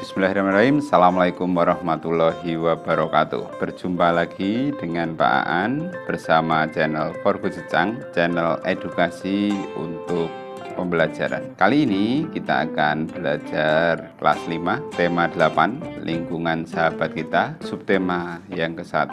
Bismillahirrahmanirrahim. Assalamualaikum warahmatullahi wabarakatuh. Berjumpa lagi dengan Pak Aan bersama channel Forgujecang, channel edukasi untuk pembelajaran. Kali ini kita akan belajar kelas 5, tema 8, lingkungan sahabat kita. Subtema yang ke-1,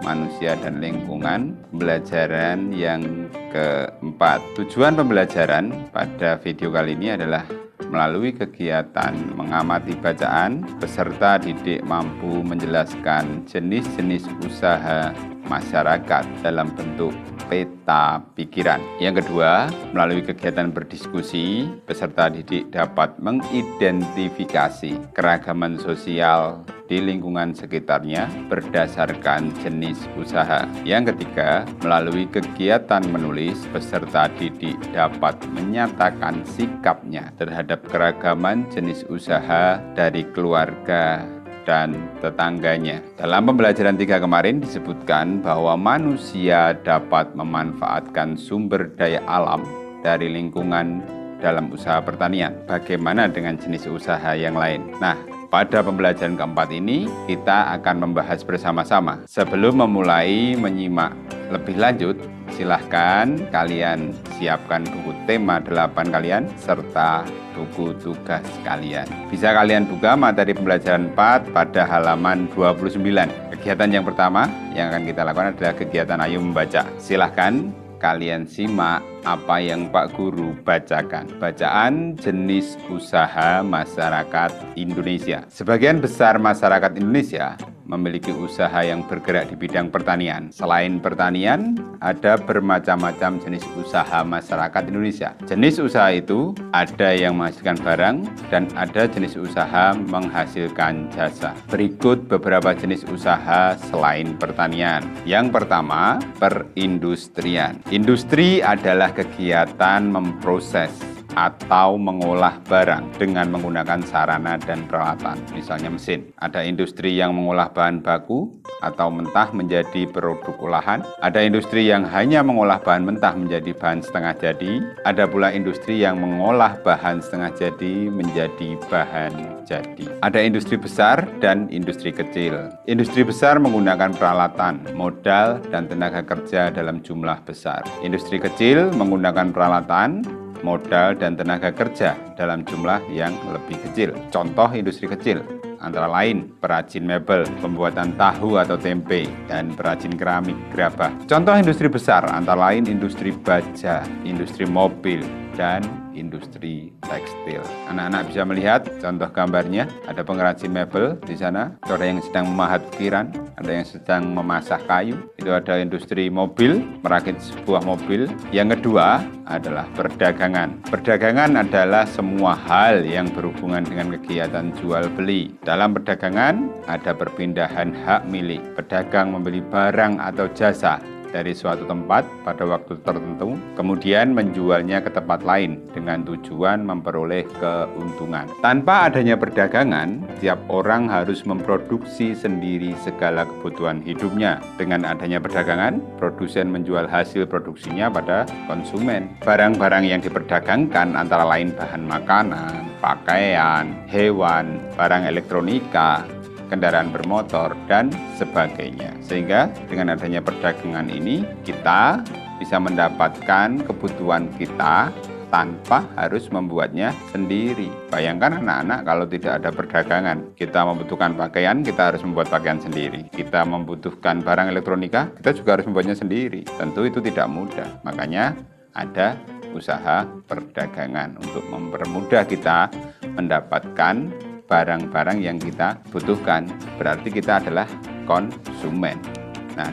manusia dan lingkungan. Pembelajaran yang ke-4. Tujuan pembelajaran pada video kali ini adalah melalui kegiatan mengamati bacaan, peserta didik mampu menjelaskan jenis-jenis usaha masyarakat dalam bentuk peta pikiran. Yang kedua, melalui kegiatan berdiskusi, peserta didik dapat mengidentifikasi keragaman sosial di lingkungan sekitarnya berdasarkan jenis usaha. Yang ketiga, melalui kegiatan menulis, peserta didik dapat menyatakan sikapnya terhadap keragaman jenis usaha dari keluarga dan tetangganya. Dalam pembelajaran 3 kemarin disebutkan bahwa manusia dapat memanfaatkan sumber daya alam dari lingkungan dalam usaha pertanian. Bagaimana dengan jenis usaha yang lain? Nah, pada pembelajaran keempat ini kita akan membahas bersama-sama. Sebelum memulai menyimak lebih lanjut, silahkan kalian siapkan buku tema 8 kalian serta buku tugas kalian. Bisa kalian buka materi pembelajaran 4 pada halaman 29. Kegiatan yang pertama yang akan kita lakukan adalah kegiatan Ayo Membaca. Silahkan kalian simak apa yang Pak Guru bacakan. Bacaan jenis usaha masyarakat Indonesia. Sebagian besar masyarakat Indonesia memiliki usaha yang bergerak di bidang pertanian. Selain pertanian, ada bermacam-macam jenis usaha masyarakat Indonesia. Jenis usaha itu ada yang menghasilkan barang dan ada jenis usaha menghasilkan jasa. Berikut beberapa jenis usaha selain pertanian. Yang pertama, perindustrian. Industri adalah kegiatan memproses atau mengolah barang dengan menggunakan sarana dan peralatan, misalnya mesin. Ada industri yang mengolah bahan baku atau mentah menjadi produk olahan. Ada industri yang hanya mengolah bahan mentah menjadi bahan setengah jadi. Ada pula industri yang mengolah bahan setengah jadi menjadi bahan jadi. Ada industri besar dan industri kecil. Industri besar menggunakan peralatan, modal, dan tenaga kerja dalam jumlah besar. Industri kecil menggunakan peralatan, modal, dan tenaga kerja dalam jumlah yang lebih kecil. Contoh industri kecil antara lain perajin mebel, pembuatan tahu atau tempe, dan perajin keramik gerabah. Contoh industri besar antara lain industri baja, industri mobil, dan industri tekstil. Anak-anak bisa melihat contoh gambarnya, ada pengrajin mebel di sana, ada yang sedang memahat ukiran, ada yang sedang memasah kayu. Itu ada industri mobil, merakit sebuah mobil. Yang kedua adalah perdagangan. Perdagangan adalah semua hal yang berhubungan dengan kegiatan jual beli. Dalam perdagangan ada perpindahan hak milik. Pedagang membeli barang atau jasa dari suatu tempat pada waktu tertentu, kemudian menjualnya ke tempat lain dengan tujuan memperoleh keuntungan. Tanpa adanya perdagangan, tiap orang harus memproduksi sendiri segala kebutuhan hidupnya. Dengan adanya perdagangan, produsen menjual hasil produksinya pada konsumen. Barang-barang yang diperdagangkan antara lain bahan makanan, pakaian, hewan, barang elektronika, kendaraan bermotor, dan sebagainya. Sehingga dengan adanya perdagangan ini kita bisa mendapatkan kebutuhan kita tanpa harus membuatnya sendiri. Bayangkan anak-anak kalau tidak ada perdagangan. Kita membutuhkan pakaian, kita harus membuat pakaian sendiri. Kita membutuhkan barang elektronika, kita juga harus membuatnya sendiri. Tentu itu tidak mudah. Makanya ada usaha perdagangan untuk mempermudah kita mendapatkan barang-barang yang kita butuhkan. Berarti kita adalah konsumen. Nah,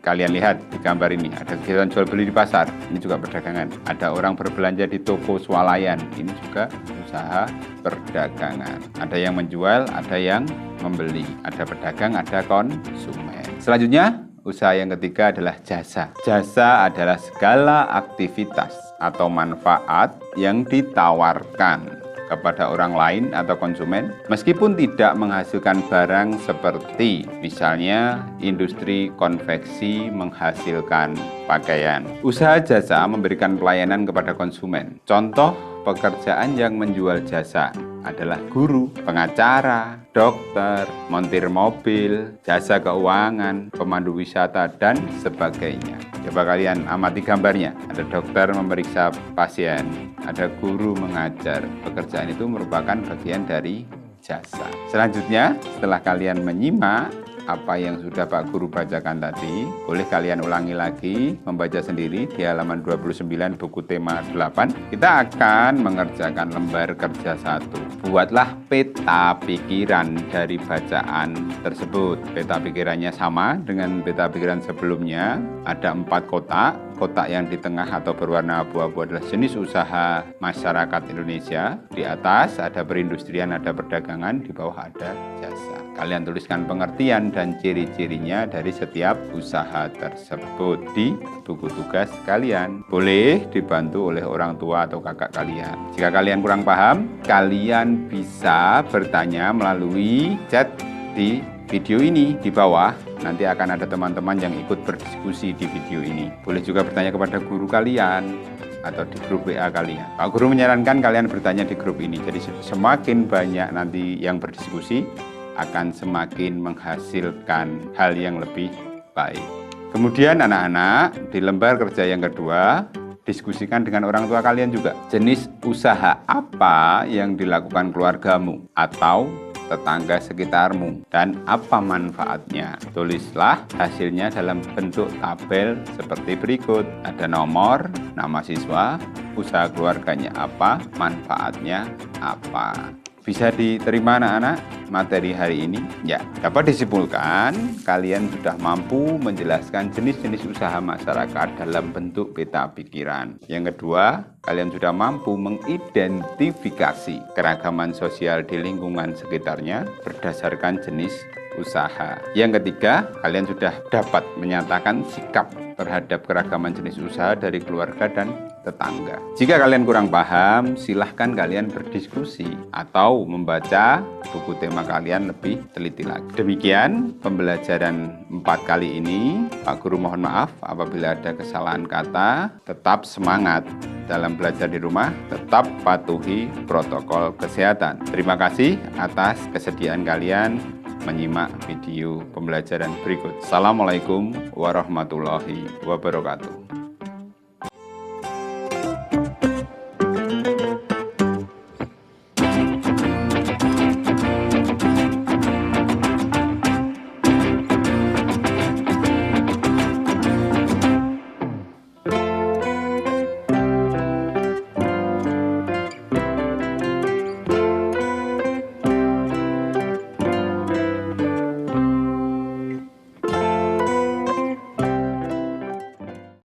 kalian lihat di gambar ini, ada kegiatan jual beli di pasar, ini juga perdagangan. Ada orang berbelanja di toko swalayan, ini juga usaha perdagangan. Ada yang menjual, ada yang membeli. Ada pedagang, ada konsumen. Selanjutnya, usaha yang ketiga adalah jasa. Jasa adalah segala aktivitas atau manfaat yang ditawarkan kepada orang lain atau konsumen meskipun tidak menghasilkan barang, seperti misalnya industri konveksi menghasilkan pakaian. Usaha jasa memberikan pelayanan kepada konsumen. Contoh pekerjaan yang menjual jasa adalah guru, pengacara, dokter, montir mobil, jasa keuangan, pemandu wisata, dan sebagainya. Coba kalian amati gambarnya. Ada dokter memeriksa pasien, ada guru mengajar. Pekerjaan itu merupakan bagian dari jasa. Selanjutnya, setelah kalian menyimak apa yang sudah Pak Guru bacakan tadi, boleh kalian ulangi lagi, membaca sendiri di halaman 29 buku tema 8. Kita akan mengerjakan lembar kerja 1. Buatlah peta pikiran dari bacaan tersebut. Peta pikirannya sama dengan peta pikiran sebelumnya. Ada 4 kotak. Kotak yang di tengah atau berwarna abu-abu adalah jenis usaha masyarakat Indonesia. Di atas ada perindustrian, ada perdagangan, di bawah ada jasa. Kalian tuliskan pengertian dan ciri-cirinya dari setiap usaha tersebut di buku tugas kalian. Boleh dibantu oleh orang tua atau kakak kalian. Jika kalian kurang paham, kalian bisa bertanya melalui chat di video ini di bawah. Nanti akan ada teman-teman yang ikut berdiskusi di video ini. Boleh juga bertanya kepada guru kalian atau di grup WA kalian. Pak Guru menyarankan kalian bertanya di grup ini. Jadi semakin banyak nanti yang berdiskusi, akan semakin menghasilkan hal yang lebih baik. Kemudian anak-anak, di lembar kerja yang kedua, diskusikan dengan orang tua kalian juga. Jenis usaha apa yang dilakukan keluargamu atau tetangga sekitarmu dan apa manfaatnya. Tulislah hasilnya dalam bentuk tabel seperti berikut. Ada nomor, nama siswa, usaha keluarganya apa, manfaatnya apa. Bisa diterima anak-anak materi hari ini? Ya, dapat disimpulkan kalian sudah mampu menjelaskan jenis-jenis usaha masyarakat dalam bentuk peta pikiran. Yang kedua, kalian sudah mampu mengidentifikasi keragaman sosial di lingkungan sekitarnya berdasarkan jenis usaha. Yang ketiga, kalian sudah dapat menyatakan sikap terhadap keragaman jenis usaha dari keluarga dan tetangga. Jika kalian kurang paham, silahkan kalian berdiskusi atau membaca buku tema kalian lebih teliti lagi. Demikian pembelajaran 4 kali ini. Pak Guru mohon maaf apabila ada kesalahan kata. Tetap semangat dalam belajar di rumah, tetap patuhi protokol kesehatan. Terima kasih atas kesediaan kalian menyimak video pembelajaran berikut. Assalamualaikum warahmatullahi wabarakatuh.